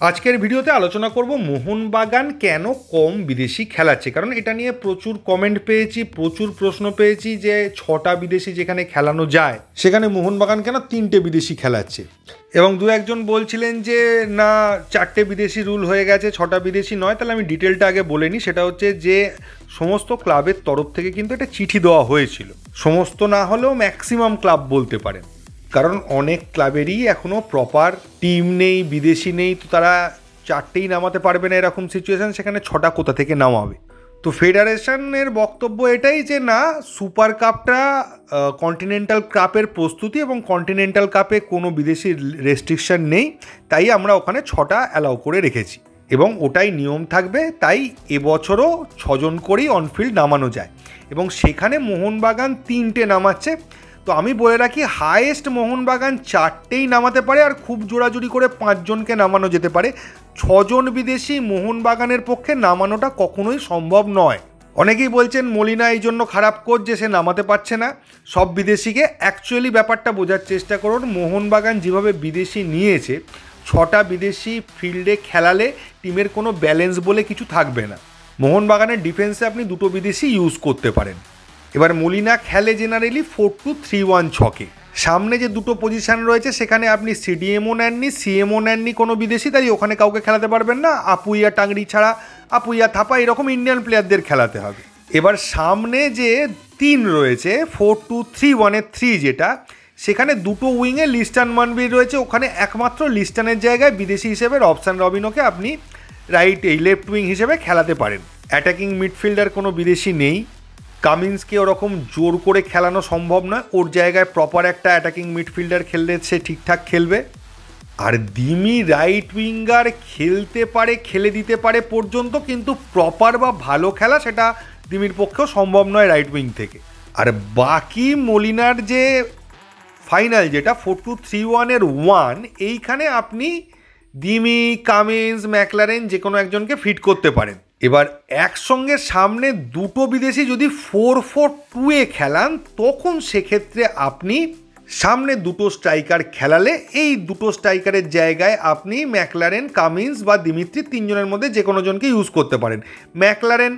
আজকের ভিডিওতে আলোচনা করব মোহনবাগান কেন কম বিদেশি খেলাচ্ছে। কারণ এটা নিয়ে প্রচুর কমেন্ট পেয়েছি, প্রচুর প্রশ্ন পেয়েছি যে 6টা বিদেশি যেখানে খেলানো যায় সেখানে মোহনবাগান কেন 3টে বিদেশি খেলাচ্ছে। এবং দু একজন বলছিলেন যে না 4টে বিদেশি রুল হয়ে গেছে, 6টা বিদেশি নয়। তাহলে আমি ডিটেলটা আগে বলে নিই। সেটা হচ্ছে যে সমস্ত ক্লাবের তরফ থেকে কিন্তু একটা চিঠি দেওয়া হয়েছিল, সমস্ত না হলেও ম্যাক্সিমাম ক্লাব বলতে পারেন। কারণ অনেক ক্লাবেরই এখনও প্রপার টিম নেই, বিদেশি নেই, তো তারা 4টেই নামাতে পারবে না এরকম সিচুয়েশান, সেখানে 6টা কোথা থেকে নামাবে। তো ফেডারেশনের বক্তব্য এটাই যে না, সুপার কাপটা কন্টিনেন্টাল কাপের প্রস্তুতি এবং কন্টিনেন্টাল কাপে কোনো বিদেশি রেস্ট্রিকশন নেই, তাই আমরা ওখানে 6টা অ্যালাউ করে রেখেছি এবং ওটাই নিয়ম থাকবে। তাই এবছরও 6জন করেই অনফিল্ড নামানো যায় এবং সেখানে মোহনবাগান 3টে নামাচ্ছে। তো আমি বলে রাখি, হায়েস্ট মোহনবাগান 4টেই নামাতে পারে, আর খুব জোড়াজুড়ি করে 5জনকে নামানো যেতে পারে। 6জন বিদেশি মোহনবাগানের পক্ষে নামানোটা কখনোই সম্ভব নয়। অনেকেই বলছেন মলিনা এই জন্য খারাপ কোচ যে সে নামাতে পারছে না সব বিদেশিকে। অ্যাকচুয়ালি ব্যাপারটা বোঝার চেষ্টা করুন, মোহনবাগান যেভাবে বিদেশি নিয়েছে, 6টা বিদেশি ফিল্ডে খেলালে টিমের কোনো ব্যালেন্স বলে কিছু থাকবে না। মোহনবাগানের ডিফেন্সে আপনি 2টো বিদেশি ইউজ করতে পারেন। এবার মলিনা খেলে জেনারেলি 4-2-3-1 ছকে। সামনে যে 2টো পজিশান রয়েছে সেখানে আপনি সিডিএমও নেননি, সিএমও নেননি কোনো বিদেশি, তাই ওখানে কাউকে খেলাতে পারবেন না। আপুইয়া টাংরি ছাড়া আপুইয়া থাপা এরকম ইন্ডিয়ান প্লেয়ারদের খেলাতে হবে। এবার সামনে যে 3 রয়েছে 4-2-3-1-এর 3 যেটা, সেখানে 2টো উইংয়ে লিস্টান মানবীর রয়েছে। ওখানে একমাত্র লিস্টানের জায়গায় বিদেশি হিসেবে রবসান রবিনোকে আপনি লেফট উইং হিসেবে খেলাতে পারেন। অ্যাটাকিং মিডফিল্ডার কোনো বিদেশি নেই। কামিন্সকে ওরকম জোর করে খেলানো সম্ভব নয়, ওর জায়গায় প্রপার একটা অ্যাটাকিং মিডফিল্ডার খেললে সে ঠিকঠাক খেলবে। আর দিমি রাইট উইঙ্গার খেলতে পারে, খেলে দিতে পারে পর্যন্ত, কিন্তু প্রপার বা ভালো খেলা সেটা দিমির পক্ষেও সম্ভব নয় রাইট উইং থেকে। আর বাকি মলিনার যে ফাইনাল যেটা 4-2-3-1-এর 1, এইখানে আপনি দিমি, কামিন্স, ম্যাকলারেন যে কোনো একজনকে ফিট করতে পারেন। এবার একসঙ্গে সামনে 2টো বিদেশি যদি 4-4-2-এ খেলান, তখন সেক্ষেত্রে আপনি সামনে 2টো স্ট্রাইকার খেলালে এই 2টো স্ট্রাইকারের জায়গায় আপনি ম্যাকলারেন, কামিন্স বা দিমিত্রি 3জনের মধ্যে যে কোনো জনকে ইউজ করতে পারেন। ম্যাকলারেন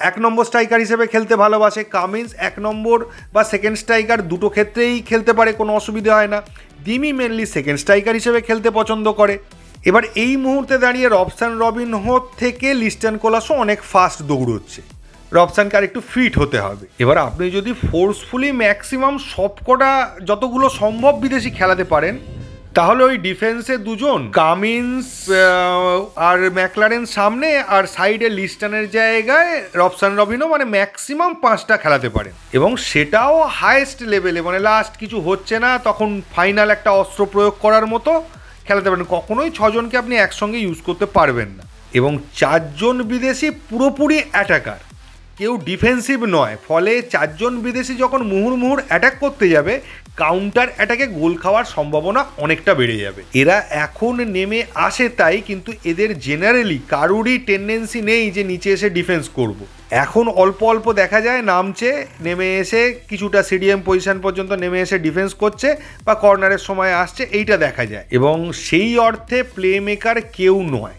1 নম্বর স্ট্রাইকার হিসেবে খেলতে ভালোবাসে, কামিন্স 1 নম্বর বা সেকেন্ড স্ট্রাইকার, 2টো ক্ষেত্রেই খেলতে পারে, কোনো অসুবিধা হয় না। দিমি মেনলি সেকেন্ড স্ট্রাইকার হিসেবে খেলতে পছন্দ করে। এবার এই মুহূর্তে দাঁড়িয়ে রবসান রবিনহো থেকে লিস্টন কোলাসও অনেক ফাস্ট দৌড়চ্ছে, রবসানকে আর একটু ফিট হতে হবে। এবার আপনি যদি ফোর্সফুলি ম্যাক্সিমাম সবকটা যতগুলো সম্ভব বিদেশি খেলাতে পারেন, তাহলে ওই ডিফেন্সে 2জন কামিন্স আর ম্যাকলারেন সামনে, আর সাইডে লিস্টনের জায়গায় রবসান রবিনহো, মানে ম্যাক্সিমাম 5টা খেলাতে পারেন। এবং সেটাও হায়েস্ট লেভেলে, মানে লাস্ট কিছু হচ্ছে না তখন ফাইনাল একটা অস্ত্র প্রয়োগ করার মতো খেলাতে পারেন। কখনোই 6জনকে আপনি একসঙ্গে ইউজ করতে পারবেন না। এবং 4জন বিদেশি পুরোপুরি অ্যাটাকার, কেউ ডিফেন্সিভ নয়। ফলে 4জন বিদেশি যখন মুহুর্মুহুর অ্যাটাক করতে যাবে, কাউন্টার অ্যাটাকে গোল খাওয়ার সম্ভাবনা অনেকটা বেড়ে যাবে। এরা এখন নেমে আসে তাই, কিন্তু এদের জেনারেলি কারুরই টেন্ডেন্সি নেই যে নিচে এসে ডিফেন্স করব। এখন অল্প অল্প দেখা যায় নামছে, নেমে এসে কিছুটা সিডিএম পজিশন পর্যন্ত নেমে এসে ডিফেন্স করছে বা কর্নারের সময় আসছে, এইটা দেখা যায়। এবং সেই অর্থে প্লে মেকার কেউ নয়,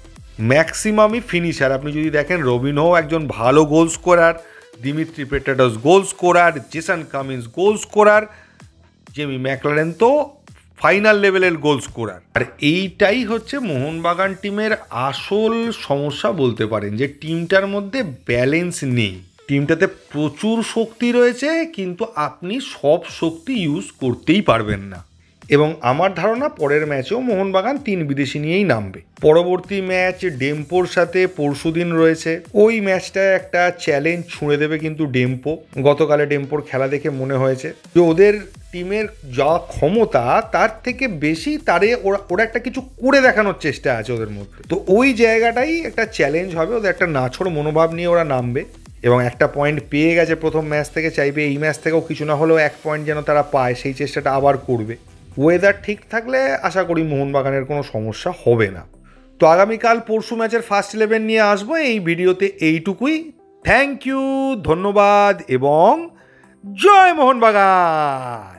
ম্যাক্সিমামই ফিনিশার। আপনি যদি দেখেন, রবিনহো একজন ভালো goal scorer, Dimitri Petratos goal scorer, Jason Cummings goal scorer, Jamie Maclaren তো ফাইনাল লেভেলের গোল স্কোরার। আর এইটাই হচ্ছে মোহনবাগান টিমের আসল সমস্যা বলতে পারেন, যে টিমটার মধ্যে ব্যালেন্স নেই। টিমটাতে প্রচুর শক্তি রয়েছে, কিন্তু আপনি সব শক্তি ইউজ করতেই পারবেন না। এবং আমার ধারণা পরের ম্যাচেও মোহনবাগান 3 বিদেশি নিয়েই নামবে। পরবর্তী ম্যাচ ডেম্পোর সাথে পরশুদিন রয়েছে, ওই ম্যাচটায় একটা চ্যালেঞ্জ ছুঁড়ে দেবে কিন্তু ডেম্পো। গতকালে ডেম্পোর খেলা দেখে মনে হয়েছে যে ওদের টিমের যা ক্ষমতা তার থেকে বেশি ওরা একটা কিছু করে দেখানোর চেষ্টা আছে ওদের মধ্যে। তো ওই জায়গাটাই একটা চ্যালেঞ্জ হবে, ওদের একটা নাছোড় মনোভাব নিয়ে ওরা নামবে। এবং একটা পয়েন্ট পেয়ে গেছে প্রথম ম্যাচ থেকে, চাইবে এই ম্যাচ থেকেও কিছু না হলেও 1 পয়েন্ট যেন তারা পায়, সেই চেষ্টাটা আবার করবে। ওয়েদার ঠিক থাকলে আশা করি মোহনবাগানের কোনো সমস্যা হবে না। তো আগামীকাল পরশু ম্যাচের ফার্স্ট 11 নিয়ে আসবো। এই ভিডিওতে এইটুকুই। থ্যাংক ইউ, ধন্যবাদ এবং জয় মোহনবাগান।